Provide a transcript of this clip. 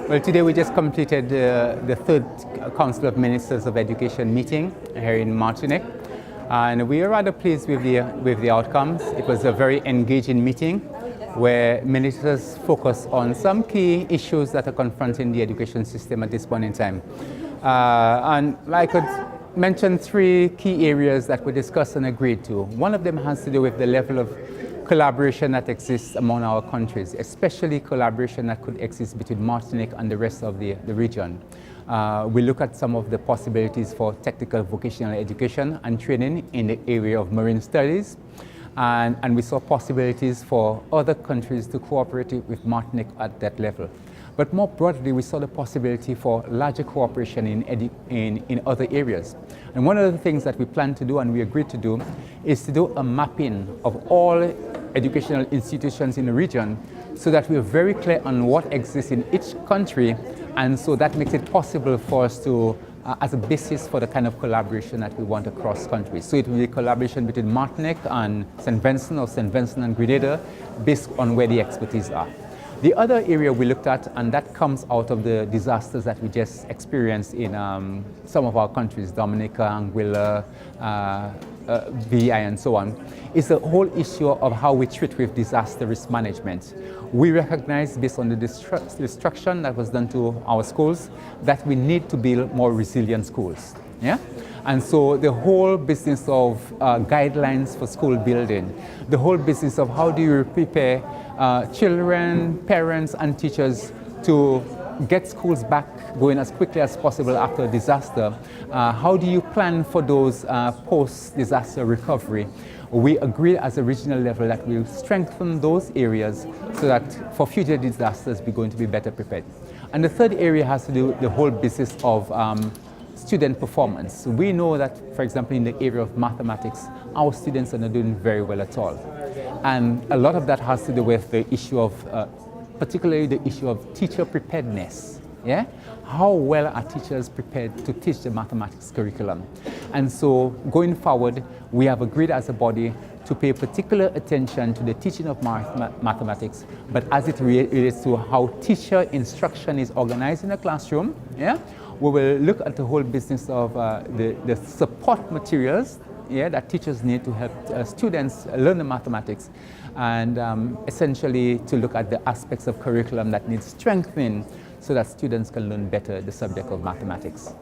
Well, today we just completed the third Council of Ministers of Education meeting here in Martinique, and we are rather pleased with the outcomes. It was a very engaging meeting where ministers focused on some key issues that are confronting the education system at this point in time. And I could mention three key areas that we discussed and agreed to. One of them has to do with the level of collaboration that exists among our countries, especially collaboration that could exist between Martinique and the rest of the region. We look at some of the possibilities for technical vocational education and training in the area of marine studies, and we saw possibilities for other countries to cooperate with Martinique at that level. But more broadly, we saw the possibility for larger cooperation in other areas. And one of the things that we plan to do and we agreed to do is to do a mapping of all educational institutions in the region so that we are very clear on what exists in each country, and so that makes it possible for us to, as a basis for the kind of collaboration that we want across countries. So it will be a collaboration between Martinique and St. Vincent or St. Vincent and Grenada based on where the expertise are. The other area we looked at, and that comes out of the disasters that we just experienced in some of our countries, Dominica, Anguilla, VI, and so on, is the whole issue of how we treat with disaster risk management. We recognize, based on the destruction that was done to our schools, that we need to build more resilient schools. Yeah? And so the whole business of guidelines for school building, the whole business of how do you prepare children, parents, and teachers to get schools back going as quickly as possible after a disaster. How do you plan for those post-disaster recovery? We agreed as a regional level that we'll strengthen those areas so that for future disasters we're going to be better prepared. And the third area has to do with the whole business of student performance. We know that, for example, in the area of mathematics, our students are not doing very well at all. And a lot of that has to do with the issue of, particularly the issue of teacher preparedness. Yeah? How well are teachers prepared to teach the mathematics curriculum? And so going forward, we have agreed as a body to pay particular attention to the teaching of mathematics, but as it relates to how teacher instruction is organized in the classroom, yeah? We will look at the whole business of the support materials, yeah, that teachers need to help students learn the mathematics, and essentially to look at the aspects of curriculum that need strengthening so that students can learn better the subject of mathematics.